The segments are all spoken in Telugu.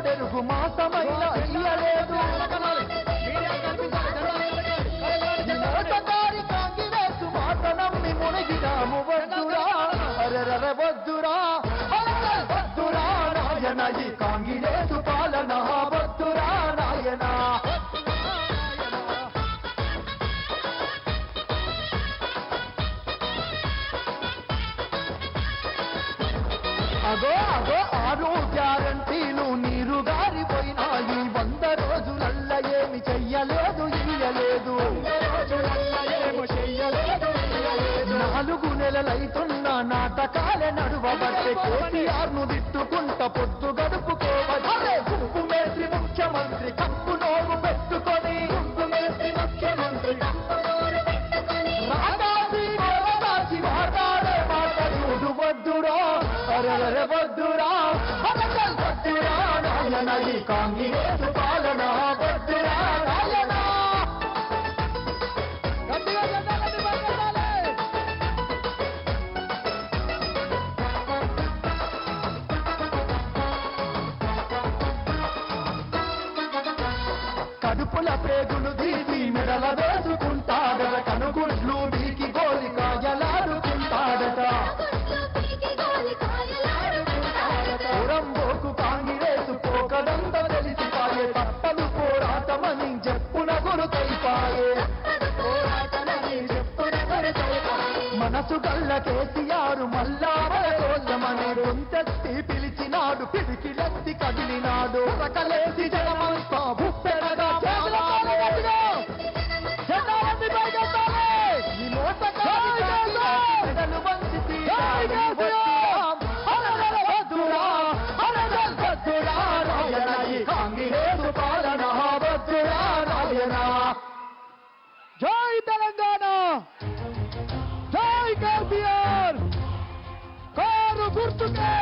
దేవుడెరుగు మాసమైన ఇయ్యలేదు మోసగారి కాంగ్రెసు మాట నమ్మి మునిగినాము వద్దురా అరెరర వద్దురా వద్దురా నాయన ఈ కాంగ్రెసు పాలన వద్దురా నాయన అగో అగో 6 గ్యారంటీలు నీరు గారిపోయినాయి 100 రోజులల్ల ఏమి చెయ్యలేదు ఇయ్యలేదు 4 నెలలైతున్న నాటకాలే నడువబట్టే కేసీఆర్ను తిట్టుకుంట పొద్దు గడుపుకోవాలి గుంపుమేసి ముఖ్యమంత్రి కప్పు నోరు పెట్టుకొని రాగాసి మాట్లాడే మాట్లాడు వద్దురా అరెరరె వద్దురా వద్దురా నాయన ఈ కాంగ్రెసు పాలన వద్దురా నాయన కడుపుల ప్రేగులు దీది మెడల వేసుకుంటాడట కనుగుడ్లు వీకి గోలికాయలాడుకుంటాడట పురంబోకు కాంగ్రెసు పోకడంత తెలిసిపాయే తప్పదు పోరాటమని చెప్పున గురుతైపాయే మనసు గల్ల కేసీఆర్ మల్లా కోసమని రొంతెత్తి పిలిచినాడు పిడికిలెత్తి కదిలినాడు రకలేసి జనమంతా బుప్పెరగా కాంగ్రెసు పాలన వద్దురా నాయన జై తెలంగాణ జై కేసీఆర్ కారు గుర్తుకే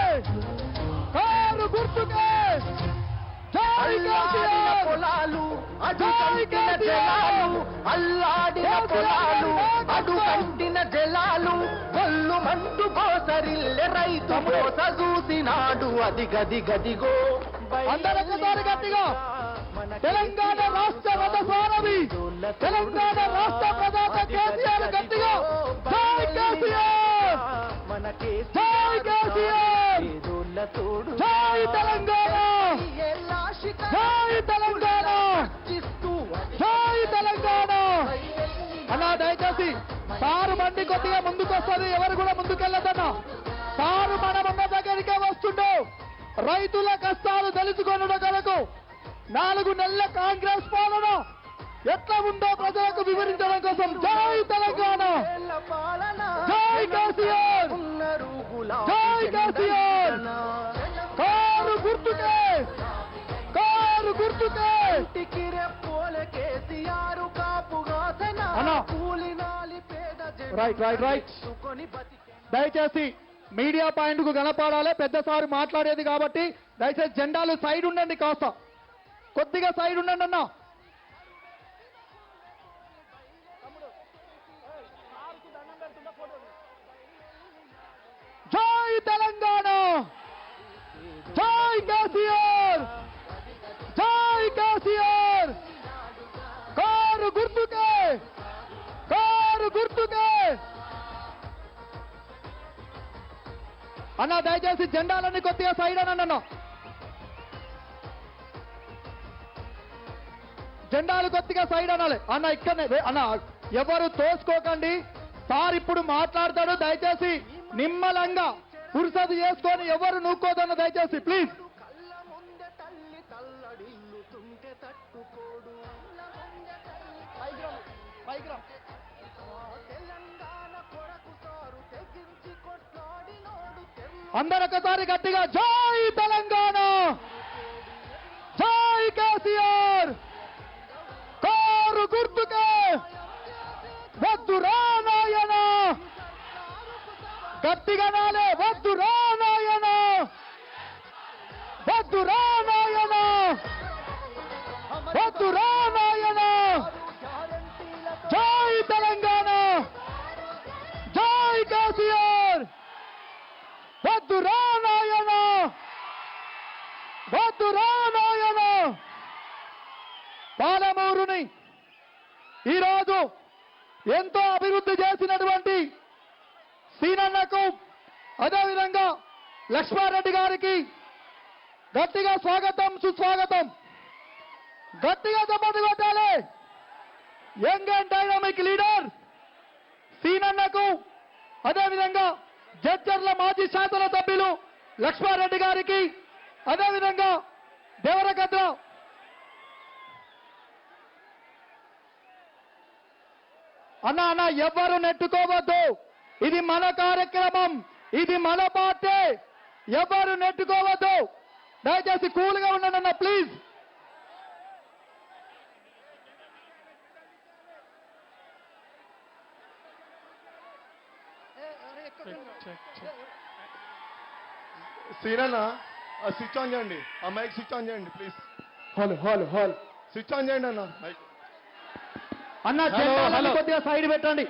జై కేసీఆర్ పొలాలు అడుగంటిన జలాలు అల్లాడిన పొలాలు అడుగంటిన జలాలు గొల్లు మంటు కోసరిల్లె రైతు మోస చూసినాడు అది గదిగో అందరొకసారి గట్టిగా తెలంగాణ రాష్ట్ర రథసారథి తెలంగాణ రాష్ట్ర ప్రధాత కేసీఆర్ గట్టిగా జై కేసీఆర్ జై కేసీఆర్ జై తెలంగాణ జై తెలంగాణ జై తెలంగాణ అలా దయచేసి సారు బండి కొద్దిగా ముందుకు వస్తుంది ఎవరు కూడా ముందుకెళ్ళదన్నా సారు మనమన్న దగ్గరికే వస్తుండో రైతుల కష్టాలు తెలుసుకొనుట కొరకు 4 నెలల కాంగ్రెస్ పాలన ఎట్లా ఉందో ప్రజలకు వివరించడం కోసం జై తెలంగాణ జై కేసీఆర్ జై కేసీఆర్ కారు గుర్తుకే రైట్ దయచేసి మీడియా పాయింట్ కు కనపడాలి పెద్ద సారి మాట్లాడేది కాబట్టి దయచేసి జెండాలు సైడ్ ఉండండి కాస్త కొద్దిగా సైడ్ ఉండండి అన్న జై తెలంగాణ జై కేసీఆర్ జై కేసీఆర్ కారు గుర్తుకే అన్న దయచేసి జెండాలన్నీ కొద్దిగా సైడ్ అన్న జెండాలు కొద్దిగా సైడ్ అనాలి అన్న ఇక్కడనే అన్న ఎవరు తోసుకోకండి సార్ ఇప్పుడు మాట్లాడతాడు దయచేసి నిమ్మలంగా పురుషది చేసుకొని ఎవరు నూక్కోదన్న దయచేసి ప్లీజ్ అందరొకసారి గట్టిగా జై తెలంగాణ జై కేసీఆర్ కారు గుర్తుకే వద్దురా నాయన గట్టిగా నాలే వద్దురా నాయన వద్దురా నాయన వద్దురా నాయన జై తెలంగాణ జై కేసీఆర్ వద్దురా నాయన నందమూరుని ఈరోజు ఎంతో అభివృద్ధి చేసినటువంటి సీనన్నకు అదేవిధంగా లక్ష్మారెడ్డి గారికి గట్టిగా స్వాగతం సుస్వాగతం. గట్టిగా చప్పట్లు కొట్టాలి. యంగ్ అండ్ డైనామిక్ లీడర్ సీనన్నకు అదేవిధంగా జడ్చర్ల మాజీ శాసన సభ్యులు లక్ష్మారెడ్డి గారికి అదేవిధంగా దేవరకద్ర అన్న ఎవ్వరు నెట్టుకోవద్దు. ఇది మన కార్యక్రమం, ఇది మన పార్టీ. ఎవరు నెట్టుకోవద్దు. దయచేసి కూల్గా ఉండండి అన్న ప్లీజ్. సీనన్న స్విచ్ ఆన్ చేయండి, ఆ మైక్ స్విచ్ ఆన్ చేయండి ప్లీజ్. హాల్ స్విచ్ ఆన్ చేయండి అన్న మైక్. అన్న జెండాలన్నీ కొద్దిగా సైడ్ పెట్టండి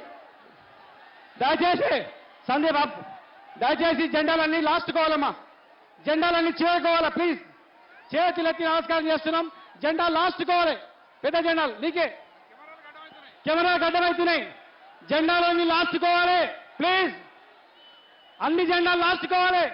దయచేసి. సందీప్ బాబు దయచేసి జెండాలన్నీ లాస్ట్ కోవాలమ్మా, జెండాలన్నీ చేరుకోవాలా ప్లీజ్. చేతులెత్తి నమస్కారం చేస్తున్నాం. జెండా లాస్ట్ కోవాలి. పెద్ద జెండాలు నీకే కెమెరా గడ్డమవుతున్నాయి. జెండాలన్నీ లాస్ట్ కోవాలి ప్లీజ్. అన్ని జెండాలు లాస్ట్ కోవాలి.